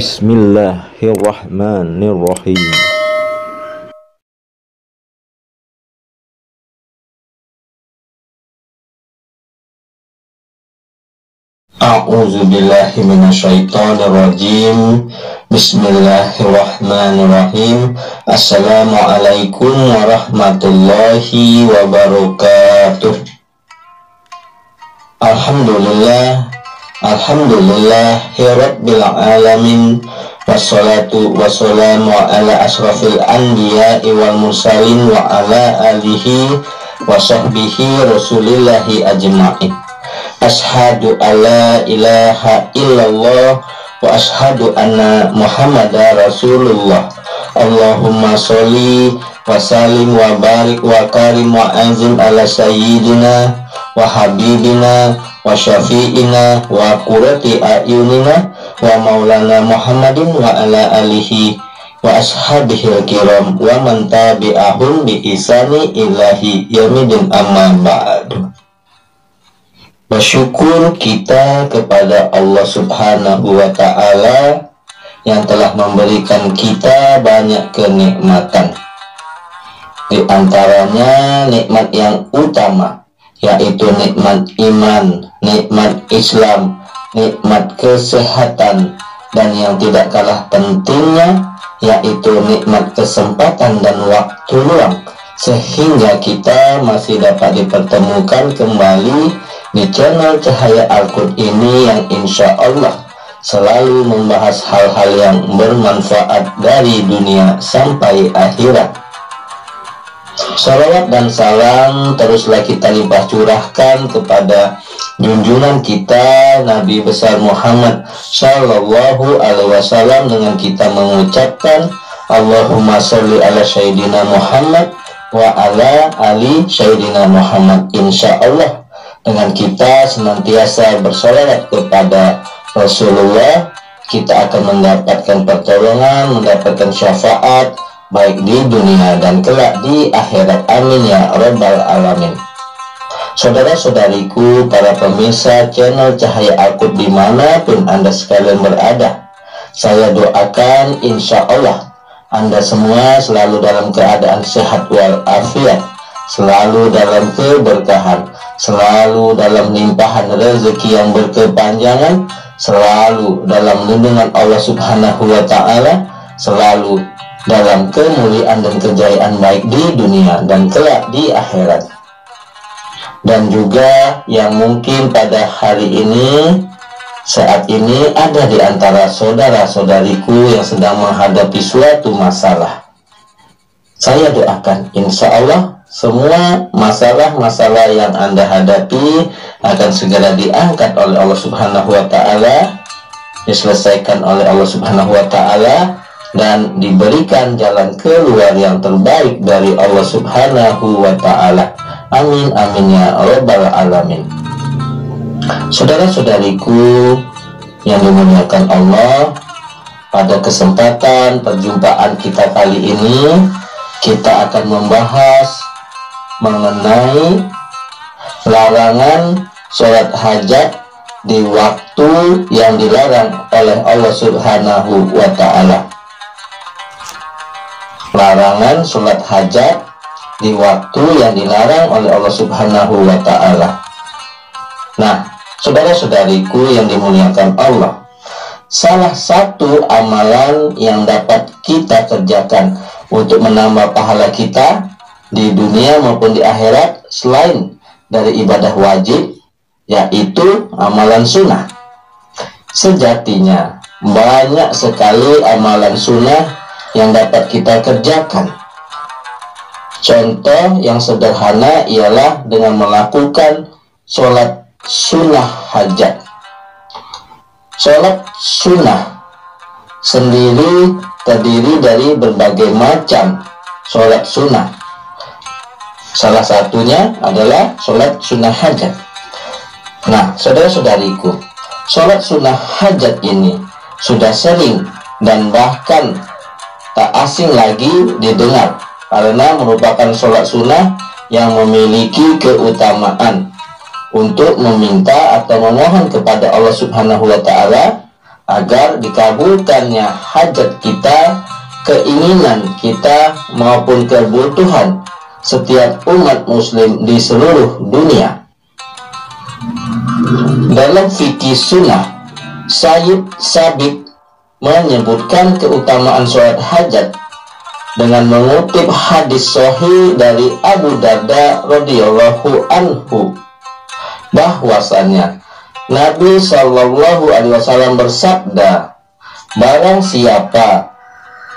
Bismillahirrahmanirrahim. A'udzu billahi minasyaitonir rajim. Bismillahirrahmanirrahim. Assalamualaikum warahmatullahi wabarakatuh. Alhamdulillahirabbil alamin. Wassalatu wassalamu ala asrafil anbiya'i wal mursalin wa ala alihi wa sahbihi rasulillahi ajma'in. Ashhadu alla ilaha illallah wa ashhadu anna muhammadar rasulullah. Allahumma sholli wa sallim wa barik wa karim wa anzim ala sayyidina wa habibina wa syafi'ina wa qurrati a'yunina wa maulana Muhammadin wa ala alihi wa ashabihil kiram wa man tabi'ahum bi ihsani ilahi yaumidin, amma ba'du. Bersyukur kita kepada Allah Subhanahu wa ta'ala yang telah memberikan kita banyak kenikmatan. Di antaranya nikmat yang utama, yaitu nikmat iman, nikmat Islam, nikmat kesehatan, dan yang tidak kalah pentingnya yaitu nikmat kesempatan dan waktu luang, sehingga kita masih dapat dipertemukan kembali di channel Cahaya Al-Qud ini yang insya Allah selalu membahas hal-hal yang bermanfaat dari dunia sampai akhirat. Salawat dan salam teruslah kita limpah curahkan kepada junjungan kita Nabi besar Muhammad Sallallahu Alaihi Wasallam dengan kita mengucapkan Allahumma sholli ala Sayyidina Muhammad wa ala ali Sayyidina Muhammad. Insya Allah dengan kita senantiasa bersolawat kepada Rasulullah, kita akan mendapatkan pertolongan, mendapatkan syafaat baik di dunia dan kelak di akhirat. Amin ya rabbal alamin. Saudara-saudariku, para pemirsa channel Cahaya Al-Qud dimanapun Anda sekalian berada, saya doakan insya Allah Anda semua selalu dalam keadaan sehat walafiat, selalu dalam keberkahan, selalu dalam limpahan rezeki yang berkepanjangan, selalu dalam lindungan Allah Subhanahu wa ta'ala, selalu dalam kemuliaan dan kejayaan baik di dunia dan kelak di akhirat. Dan juga yang mungkin pada hari ini, saat ini ada di antara saudara-saudariku yang sedang menghadapi suatu masalah. Saya doakan insya Allah semua masalah-masalah yang Anda hadapi akan segera diangkat oleh Allah Subhanahu wa ta'ala, diselesaikan oleh Allah Subhanahu wa ta'ala, dan diberikan jalan keluar yang terbaik dari Allah Subhanahu wa ta'ala. Amin amin ya rabbal alamin. Saudara-saudariku yang dimuliakan Allah, pada kesempatan perjumpaan kita kali ini kita akan membahas mengenai larangan sholat hajat di waktu yang dilarang oleh Allah Subhanahu wa ta'ala. Larangan sholat hajat di waktu yang dilarang oleh Allah Subhanahu wa ta'ala. Nah, saudara-saudariku yang dimuliakan Allah, salah satu amalan yang dapat kita kerjakan untuk menambah pahala kita di dunia maupun di akhirat selain dari ibadah wajib, yaitu amalan sunnah. Sejatinya banyak sekali amalan sunnah yang dapat kita kerjakan. Contoh yang sederhana ialah dengan melakukan sholat sunnah hajat. Sholat sunnah sendiri terdiri dari berbagai macam sholat sunnah. Salah satunya adalah sholat sunnah hajat. Nah, saudara-saudariku, sholat sunnah hajat ini sudah sering dan bahkan tak asing lagi didengar, karena merupakan sholat sunnah yang memiliki keutamaan untuk meminta atau memohon kepada Allah Subhanahu wa ta'ala agar dikabulkannya hajat kita, keinginan kita maupun kebutuhan setiap umat muslim di seluruh dunia. Dalam fikih sunnah, Sayyid Sabiq menyebutkan keutamaan sholat hajat dengan mengutip hadis sahih dari Abu Darda radhiyallahu anhu bahwasannya Nabi Shallallahu Alaihi Wasallam bersabda, barang siapa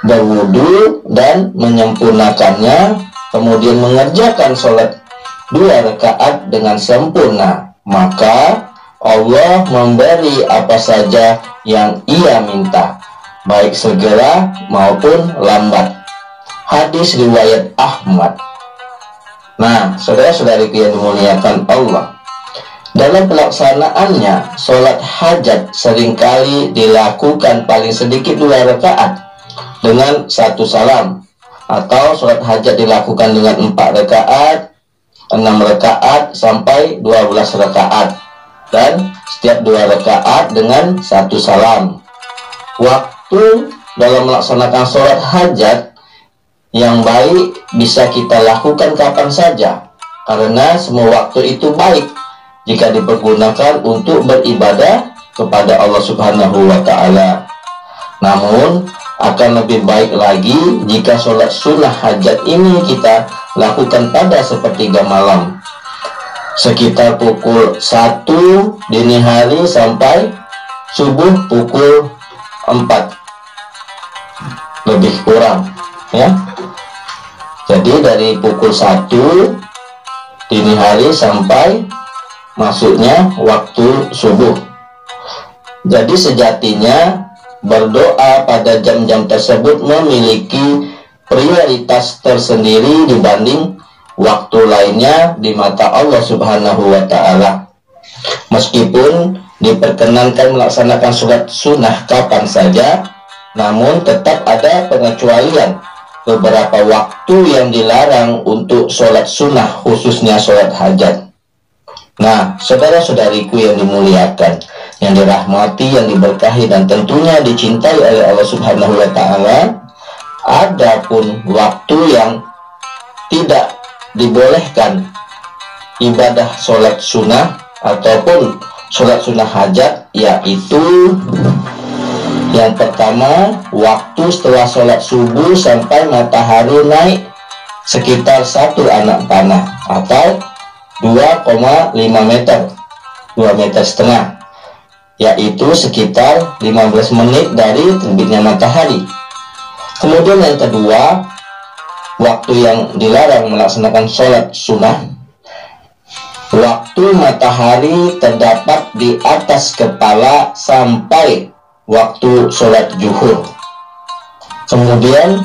berwudu dan menyempurnakannya, kemudian mengerjakan sholat 2 rakaat dengan sempurna, maka Allah memberi apa saja yang ia minta, baik segera maupun lambat. Hadis riwayat Ahmad. Nah, saudara-saudariku yang dimuliakan Allah, dalam pelaksanaannya, sholat hajat seringkali dilakukan paling sedikit 2 rakaat dengan 1 salam, atau sholat hajat dilakukan dengan 4 rakaat, 6 rakaat sampai 12 rakaat, dan setiap 2 rakaat dengan 1 salam. Waktu dalam melaksanakan sholat hajat yang baik bisa kita lakukan kapan saja, karena semua waktu itu baik jika dipergunakan untuk beribadah kepada Allah Subhanahu wa Ta'ala. Namun akan lebih baik lagi jika sholat sunnah hajat ini kita lakukan pada sepertiga malam, sekitar pukul 1 dini hari sampai subuh pukul 4 lebih kurang, ya. Jadi dari pukul 1 dini hari sampai masuknya waktu subuh. Jadi sejatinya berdoa pada jam-jam tersebut memiliki prioritas tersendiri dibanding waktu lainnya di mata Allah Subhanahu wa Ta'ala. Meskipun diperkenankan melaksanakan sholat sunnah kapan saja, namun tetap ada pengecualian beberapa waktu yang dilarang untuk sholat sunnah, khususnya sholat hajat. Nah, saudara-saudariku yang dimuliakan, yang dirahmati, yang diberkahi, dan tentunya dicintai oleh Allah Subhanahu wa Ta'ala, adapun waktu yang tidak dibolehkan ibadah sholat sunnah ataupun sholat sunnah hajat, yaitu yang pertama, waktu setelah sholat subuh sampai matahari naik sekitar 1 anak panah atau 2,5 meter, 2,5 meter, yaitu sekitar 15 menit dari terbitnya matahari. Kemudian yang kedua, waktu yang dilarang melaksanakan sholat sunnah, waktu matahari terdapat di atas kepala sampai waktu sholat zuhur. Kemudian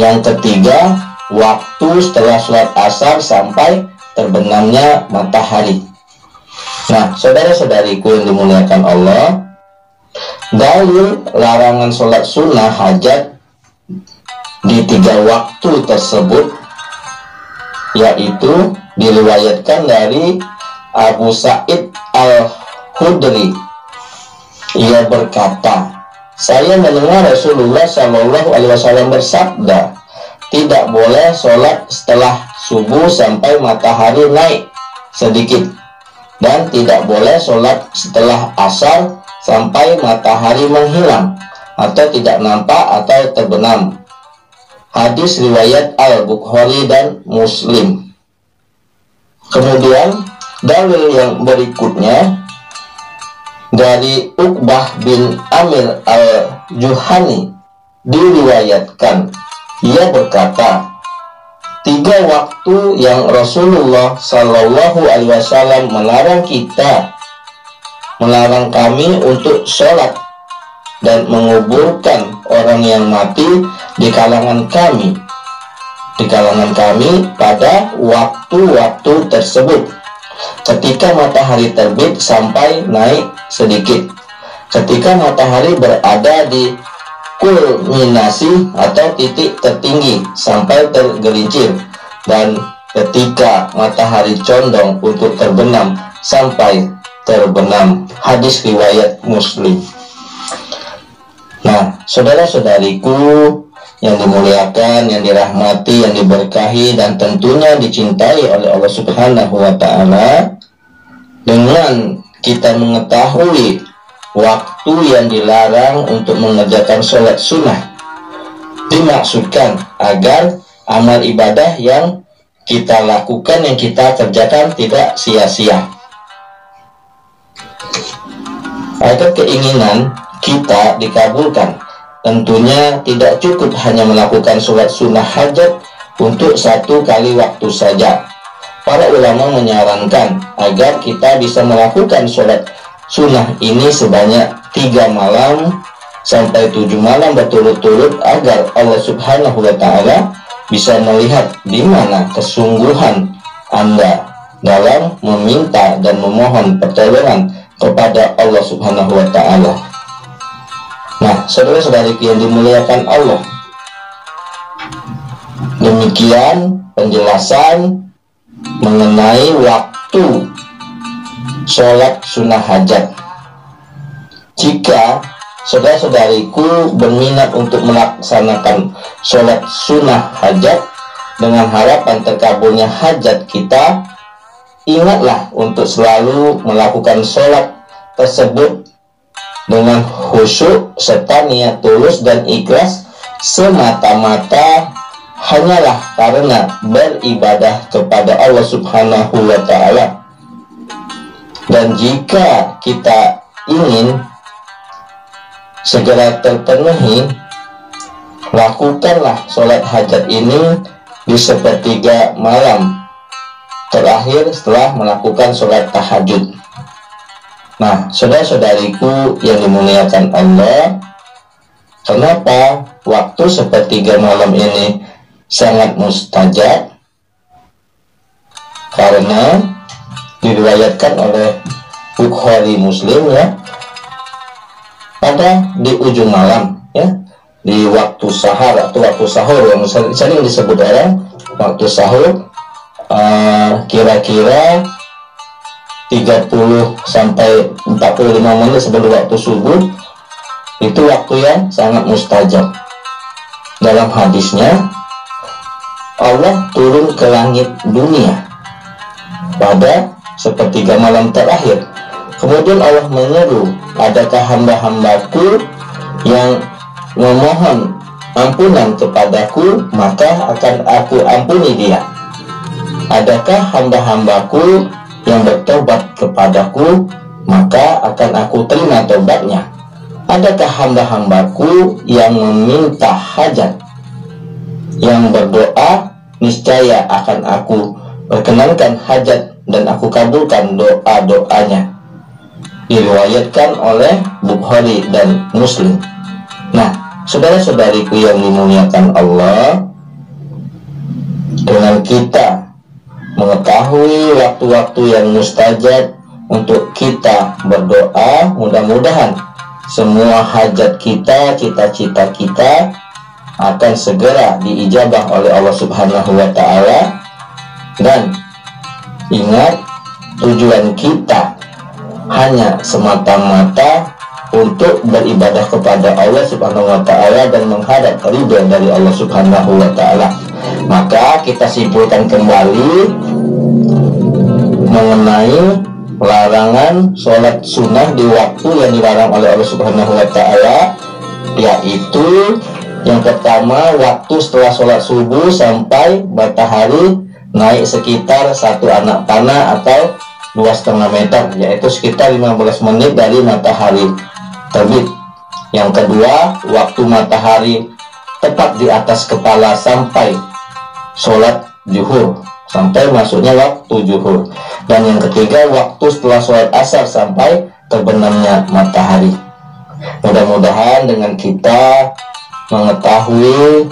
yang ketiga, waktu setelah sholat asar sampai terbenamnya matahari. Nah, saudara-saudariku yang dimuliakan Allah, dalil larangan sholat sunnah hajat di 3 waktu tersebut yaitu diriwayatkan dari Abu Sa'id Al-Khudri. Ia berkata, saya mendengar Rasulullah Shallallahu Alaihi Wasallam bersabda, tidak boleh sholat setelah subuh sampai matahari naik sedikit, dan tidak boleh sholat setelah asar sampai matahari menghilang atau tidak nampak atau terbenam. Hadis riwayat Al-Bukhari dan Muslim. Kemudian dalil yang berikutnya dari Uqbah bin Amir Al-Juhani diriwayatkan, ia berkata, 3 waktu yang Rasulullah Shallallahu Alaihi Wasallam melarang kami untuk sholat dan menguburkan orang yang mati di kalangan kami pada waktu-waktu tersebut: ketika matahari terbit sampai naik sedikit, ketika matahari berada di kulminasi atau titik tertinggi sampai tergelincir, dan ketika matahari condong untuk terbenam sampai terbenam. Hadis riwayat Muslim. Nah, saudara-saudariku yang dimuliakan, yang dirahmati, yang diberkahi, dan tentunya dicintai oleh Allah Subhanahu wa Ta'ala, dengan kita mengetahui waktu yang dilarang untuk mengerjakan sholat sunnah, dimaksudkan agar amal ibadah yang kita lakukan, yang kita kerjakan tidak sia-sia, agar keinginan kita dikabulkan. Tentunya tidak cukup hanya melakukan sholat sunnah hajat untuk 1 kali waktu saja. Para ulama menyarankan agar kita bisa melakukan sholat sunnah ini sebanyak 3 malam sampai 7 malam berturut-turut, agar Allah Subhanahu wa Ta'ala bisa melihat di mana kesungguhan Anda dalam meminta dan memohon pertolongan kepada Allah Subhanahu wa Ta'ala. Nah, saudara-saudariku yang dimuliakan Allah, demikian penjelasan mengenai waktu sholat sunnah hajat. Jika saudara-saudariku berminat untuk melaksanakan sholat sunnah hajat dengan harapan terkabulnya hajat kita, ingatlah untuk selalu melakukan sholat tersebut dengan khusyuk serta niat tulus dan ikhlas, semata-mata hanyalah karena beribadah kepada Allah Subhanahu wa Ta'ala. Dan jika kita ingin segera terpenuhi, lakukanlah sholat hajat ini di sepertiga malam terakhir setelah melakukan sholat tahajud. Nah, saudara-saudariku yang dimuliakan Allah, kenapa waktu sepertiga malam ini sangat mustajab? Karena diriwayatkan oleh Bukhari Muslim, ya, pada di ujung malam, ya, di waktu sahar atau waktu sahur yang sering disebut orang waktu sahur, kira-kira 30 sampai 45 menit sebelum waktu subuh, itu waktu yang sangat mustajab. Dalam hadisnya, Allah turun ke langit dunia pada sepertiga malam terakhir. Kemudian Allah menyeru, adakah hamba-hambaku yang memohon ampunan kepadaku, maka akan aku ampuni dia. Adakah hamba-hambaku yang bertobat kepadaku, maka akan aku terima tobatnya. Adakah hamba-hambaku yang meminta hajat, yang berdoa, niscaya akan aku perkenankan hajat dan aku kabulkan doa-doanya. Diriwayatkan oleh Bukhari dan Muslim. Nah, saudara-saudariku yang dimuliakan Allah, dengan kita mengetahui waktu-waktu yang mustajab untuk kita berdoa, mudah-mudahan semua hajat kita, cita-cita kita akan segera diijabah oleh Allah Subhanahu wa Ta'ala. Dan ingat, tujuan kita hanya semata-mata untuk beribadah kepada Allah Subhanahu wa Ta'ala dan menghadap ridha dari Allah Subhanahu wa Ta'ala. Maka kita simpulkan kembali mengenai larangan sholat sunnah di waktu yang dilarang oleh Allah Subhanahu wa Ta'ala, yaitu yang pertama, waktu setelah sholat subuh sampai matahari naik sekitar 1 anak panah atau 2,5 meter, yaitu sekitar 15 menit dari matahari terbit. Yang kedua, waktu matahari tepat di atas kepala sampai sholat zuhur, sampai masuknya waktu zuhur. Dan yang ketiga, waktu setelah sholat asar sampai terbenamnya matahari. Mudah-mudahan dengan kita mengetahui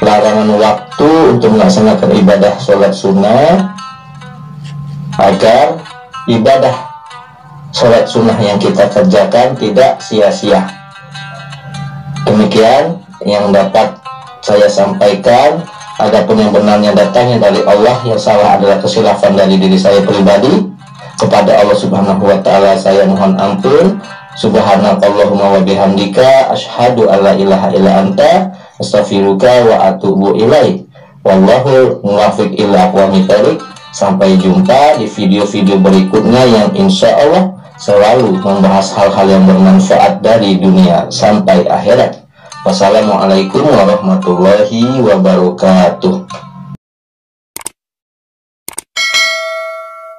larangan waktu untuk melaksanakan ibadah sholat sunnah, agar ibadah sholat sunnah yang kita kerjakan tidak sia-sia. Demikian yang dapat saya sampaikan. Adapun yang benarnya datangnya dari Allah, yang salah adalah kesilafan dari diri saya pribadi. Kepada Allah Subhanahu wa Ta'ala saya mohon ampun. Subhanakallahumma wa bihamdika asyhadu alla ilaha illa anta astaghfiruka wa atubu ilaik. Wallahu muwaffiq ila aqwamit thoriq. Sampai jumpa di video-video berikutnya yang insya Allah selalu membahas hal-hal yang bermanfaat dari dunia sampai akhirat. Wassalamualaikum warahmatullahi wabarakatuh.